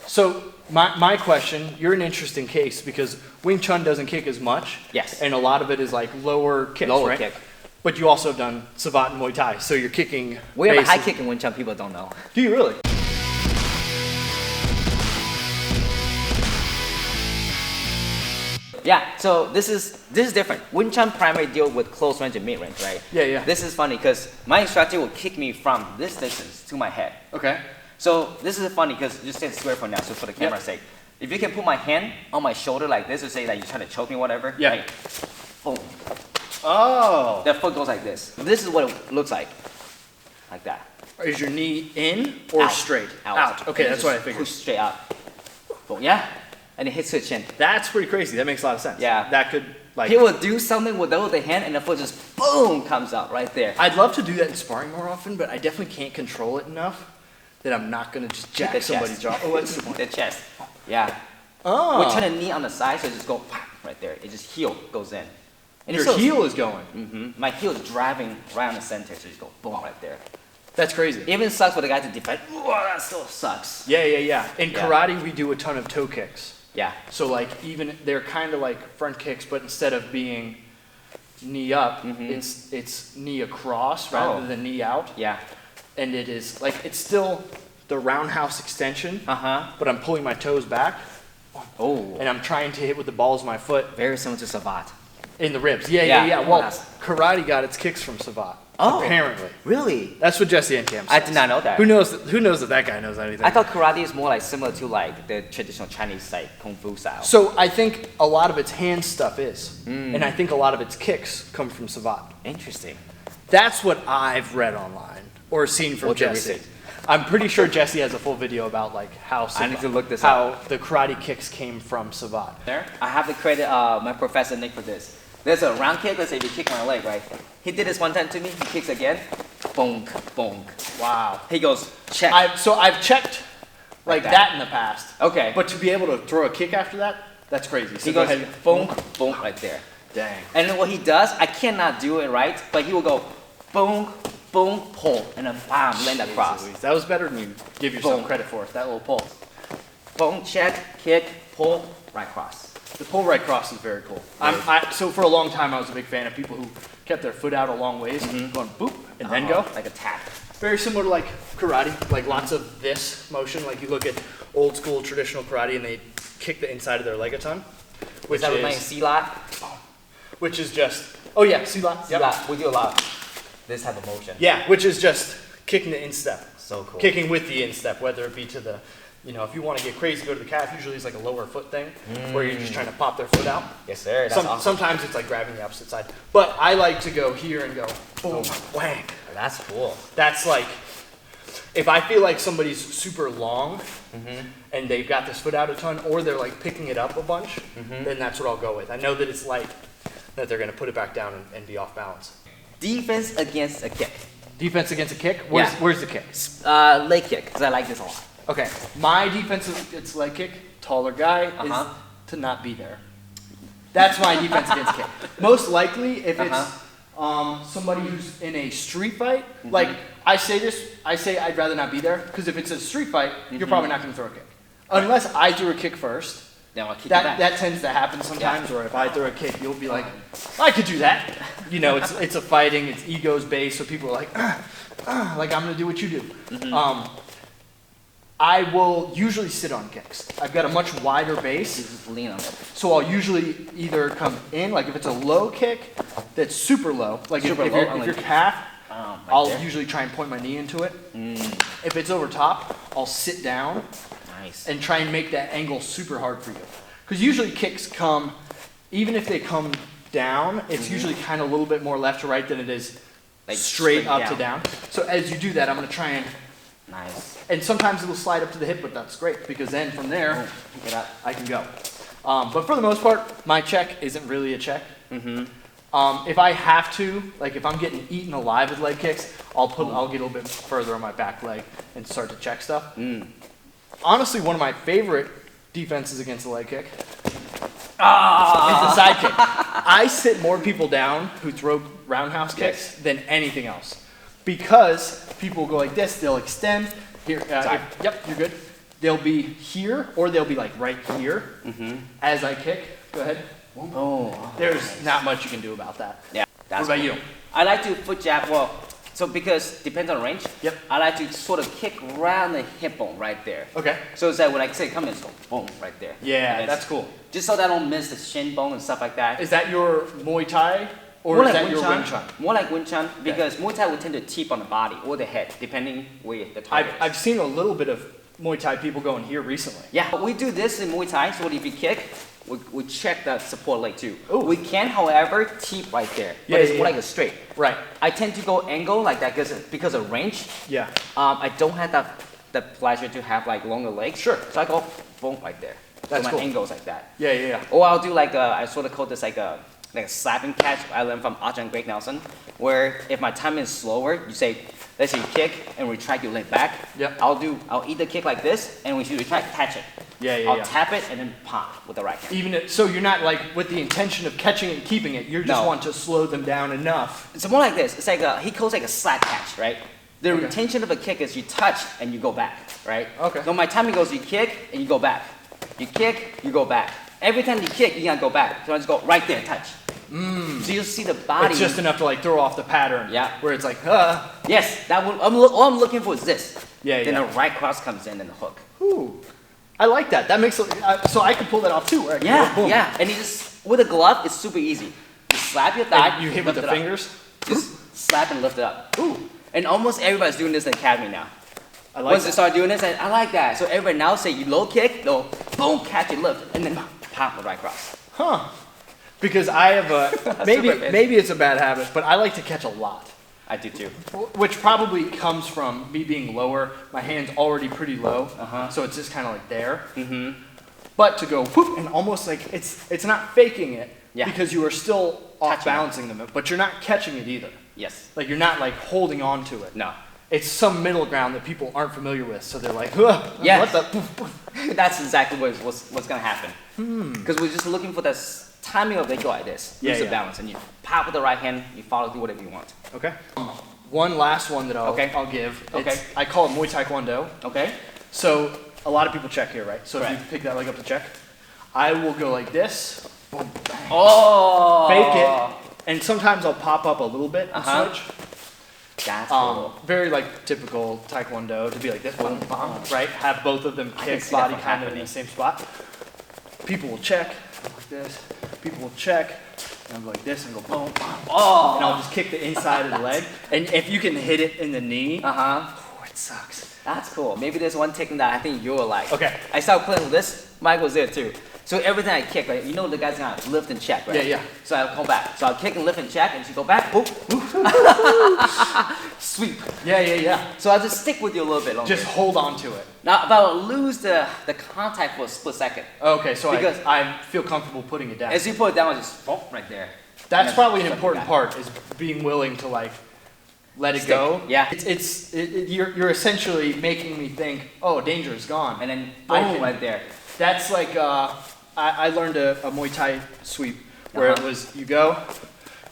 So my question, you're an interesting case because Wing Chun doesn't kick as much. Yes. And a lot of it is like lower kicks, Lower right? kick. But you also have done Savate and Muay Thai, so you're kicking. We have a high basic- kick in Wing Chun, people don't know. Do you really? Yeah, so this is different. Wing Chun primarily deal with close range and mid range, right? Yeah, yeah. This is funny because my instructor will kick me from this distance to my head. Okay. So this is funny because just stand square for now, so for the camera's sake. If you can put my hand on my shoulder like this, or say that you're trying to choke me, whatever. Yeah. Right? Boom. Oh. That foot goes like this. This is what it looks like that. Is your knee in or Out. straight? Out. Okay, And that's just what I figured. Push straight out. Boom. Yeah. And it hits to the chin. That's pretty crazy. That makes a lot of sense. Yeah. That could like. He will do something with the hand, and the foot just boom comes out right there. I'd love to do that in sparring more often, but I definitely can't control it enough that I'm not gonna just jack The somebody's chest. jaw. Oh, that's a good point. The chest. Yeah. Oh. We're trying to knee on the side, so it just go right there. It just heel goes in. And Your it's heel is going. My heel is driving right on the center, so just go boom right there. That's crazy. It even sucks for the guy to defend. Ooh, that still sucks. Yeah, yeah, yeah. In Yeah. karate, we do a ton of toe kicks. Yeah. So like even they're kind of like front kicks, but instead of being knee up, it's knee across rather Oh. than knee out. Yeah. And it is like it's still the roundhouse extension, Uh-huh. but I'm pulling my toes back Oh. and I'm trying to hit with the balls of my foot Very similar to Savate. in the ribs. Yeah, Yeah. yeah, yeah. Well, Yes. karate got its kicks from Savate. Oh. Apparently. Really? That's what Jesse Encam says. I did not know that. Who knows that guy knows anything? I thought karate is more like similar to like the traditional Chinese like kung fu style. So I think a lot of its hand stuff is, and I think a lot of its kicks come from Savate. Interesting. That's what I've read online or seen from What's your Jesse. research? I'm pretty sure Jesse has a full video about like how I need to look this how the karate kicks came from Savate. There. I have to credit my professor Nick for this. There's a round kick. Let's say if you kick my leg, right? He did this one time to me. He kicks again. Bonk, bonk. Wow. He goes check. I've checked like Like that. that in the past. Okay. But to be able to throw a kick after that, that's crazy. So He go goes ahead. bonk, bonk right there. Dang. And then what he does, I cannot do it right, but he will go bonk, bonk, pull, and then bam, land across. Louise, that was better than you give yourself Boom. credit for. That little pull. Bonk, check, kick, pull, right cross. The pull right cross is very cool. So for a long time, I was a big fan of people who kept their foot out a long ways, going boop, and then go. Like a tap. Very similar to like karate, like lots of this motion. Like you look at old school traditional karate and they kick the inside of their leg a ton. Which Is that remain silat? which is just, oh yeah, silat. Yep. Silat. We do a lot of this type of motion. Yeah, which is just kicking the instep. So cool. Kicking with the instep, whether it be to the, if you want to get crazy, go to the calf. Usually it's like a lower foot thing where you're just trying to pop their foot out. Yes, sir. That's awesome. Sometimes it's like grabbing the opposite side. But I like to go here and go boom, whang. That's cool. That's like, if I feel like somebody's super long and they've got this foot out a ton, or they're like picking it up a bunch, then that's what I'll go with. I know that it's light, that they're going to put it back down and be off balance. Defense against a kick. Defense against a kick? Yeah. Where's the kick? Leg kick, because I like this a lot. Okay, my defense against leg kick, taller guy, Uh-huh. is to not be there. That's my defense against kick. Most likely, if it's somebody who's in a street fight, like I say I'd rather not be there, because if it's a street fight, you're probably not going to throw a kick. Unless I threw a kick first. Then I'll kick you back. That tends to happen sometimes, or if I throw a kick, you'll be like, I could do that. It's a fighting, it's egos based, so people are like, like I'm gonna do what you do. I will usually sit on kicks. I've got a much wider You base, just lean on it. so I'll usually either come in, like if it's a low kick that's super low, like Super if low, you're, I'm if like- you're calf, Right I'll there. usually try and point my knee into it. If it's over top, I'll sit down Nice. and try and make that angle super hard for you. Because usually kicks come, even if they come down, it's usually kind of a little bit more left to right than it is Like straight straight up to down. down. So as you do that, I'm going to try Nice. and sometimes it'll slide up to the hip, but that's great because then from there, Pick it up. I can go. But for the most part, my check isn't really a check. If I have to, like if I'm getting eaten alive with leg kicks, I'll get a little bit further on my back leg and start to check stuff. Honestly, one of my favorite defenses against a leg kick is the side kick. I sit more people down who throw roundhouse kicks than anything else because people will go like this, they'll extend. Here, Sorry. yep, you're good. they'll be here or they'll be like right here as I kick. Go ahead. Oh. There's not much you can do about that. Yeah. What about you? I like to foot jab. Well, so because depends on range. Yep. I like to sort of kick around the hip bone right there. Okay. So it's like when I say come in, so boom, right there. Yeah, And that's cool. Just so that I don't miss the shin bone and stuff like that. Is that your Muay Thai or More is like that your Wing Chun? More like Wing Chun because Muay Thai would tend to tip on the body or the head, depending where the target is. I've seen a little bit of Muay Thai people going here recently. Yeah, we do this in Muay Thai, so if you kick, we check the support leg too. Ooh. We can, however, tip right there, but Yeah, it's yeah, more yeah. like a straight. Right. I tend to go angle like that because of range. Yeah. I don't have the pleasure to have like longer legs. Sure. So I go boom like there. That's so my cool. angle's like that. Yeah, yeah, yeah. Or I'll do like I sort of call this like a slapping catch I learned from Archer and Greg Nelson, where if my time is slower, you say, let's say you kick and retract your leg back. Yep. I'll either kick like this, and when you retract, catch it. Yeah, yeah, I'll yeah. tap it and then pop with the right hand. Even if, so you're not like with the intention of catching it and keeping it, you just No. want to slow them down enough. It's more like this. It's like he calls like a slap catch, right? The intention of a kick is you touch and you go back, right? Okay. So my timing goes, you kick and you go back. You kick, you go back. Every time you kick, you gotta go back. So I just go right there, touch. So you'll see the body. It's just enough to like throw off the pattern. Yeah. Where it's like, Yes, that one. All I'm looking for is this. Yeah, Then yeah. a right cross comes in and the hook. Ooh. I like that. That makes it, so I could pull that off too, right? Yeah, Boom. yeah. And you just with a glove, it's super easy. You slap your thigh. And you hit with lift the it up. fingers. Just slap and lift it up. Ooh. And almost everybody's doing this in the academy now. I like Once they that. start doing this, I like that. So everybody now say you low kick, they'll boom, catch it, lift, and then pop the right cross. Huh. Because I have a, fit. maybe it's a bad habit, but I like to catch a lot. I do too. Which probably comes from me being lower. My hand's already pretty low, Uh-huh. so it's just kind of like there. Mm-hmm. But to go whoop and almost like it's not faking it Yeah. because you are still off Touching it. balancing them, but you're not catching it either. Yes. Like you're not like holding on to it. No. It's some middle ground that people aren't familiar with, so they're like, "Huh, Yes. what the?" That's exactly what's gonna happen. Because we're just looking for the timing of the go like this. Yeah, Lose the yeah. balance, and you pop with the right hand. You follow through whatever you want. Okay. One last one that Okay. I'll give. Okay. I call it Muay Taekwondo. Okay. So a lot of people check here, right? So if Correct. you pick that leg up to check, I will go like this, boom, bang, Oh. fake it, and sometimes I'll pop up a little bit and Uh-huh. switch. That's cool. Very like typical Taekwondo to be like this, boom, bam, right? Have both of them I can kick see that body from kind of in happening. the same spot. People will check like this. People will check. And I'll go like this and go boom, bam, Oh. and I'll just kick the inside of the leg. And if you can hit it in the knee, Uh huh. oh, it sucks. That's cool. Maybe there's one technique that I think you will like. Okay. I started playing with this. Mike was there too. So every time I kick, right, you know the guy's gonna lift and check, right? Yeah, yeah. So I'll come back. So I'll kick and lift and check, and she go back, boop, sweep. Yeah, yeah, yeah. So I'll just stick with you a little bit longer. Just hold on to it. Now, if I will lose the contact for a split second, Okay, so Because- I feel comfortable putting it down. as you put it down, I'll just boom, right there. That's And then probably an flip it important back. part is being willing to like let it Stick. go. Yeah. You're essentially making me think, oh, danger is gone. And then I boom, can- right there. That's like I learned a Muay Thai sweep where it Uh-huh. was you go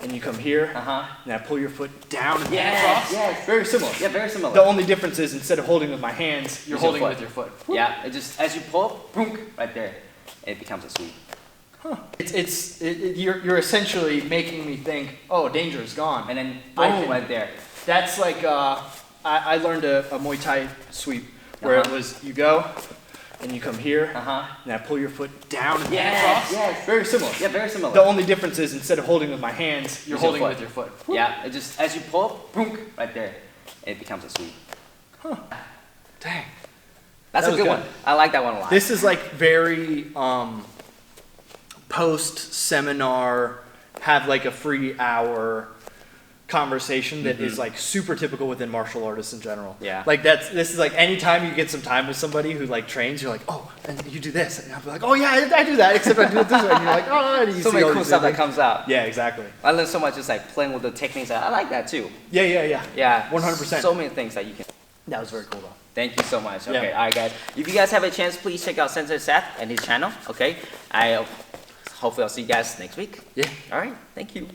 and you come here Uh-huh. and I pull your foot down and Yes, across. yes. Very similar. Yeah, very similar. The only difference is instead of holding with my hands, you're Use your holding foot. with your foot. Yeah, it just as you pull, boom, right there, it becomes a sweep. You're essentially making me think, oh, danger is gone. And then I boom, can- right there. That's like I learned a Muay Thai sweep where it Uh-huh. was you go and you come here Uh-huh. and I pull your foot down and Yes, across. yes. Very similar. Yeah, very similar. The only difference is instead of holding with my hands, you're Use your holding foot. with your foot. Yeah, it just as you pull, boom, right there, it becomes a sweep. Dang. That's That a was good good. one. I like that one a lot. This is like very post seminar, have like a free hour conversation that is like super typical within martial artists in general. Yeah. Like this is like anytime you get some time with somebody who like trains, you're like, oh, and you do this, and I'll be like, oh yeah, I do that, except I do it this way. And you're like, oh, and you so see many all cool these stuff that things. comes out. Yeah, exactly. I learned so much just like playing with the techniques. I like that too. Yeah, yeah, yeah. Yeah, 100%. So many things that you can. That was very cool though. Thank you so much. Yeah. Okay, all right, guys. If you guys have a chance, please check out Sensei Seth and his channel. Okay, hopefully I'll see you guys next week. Yeah. All right. Thank you.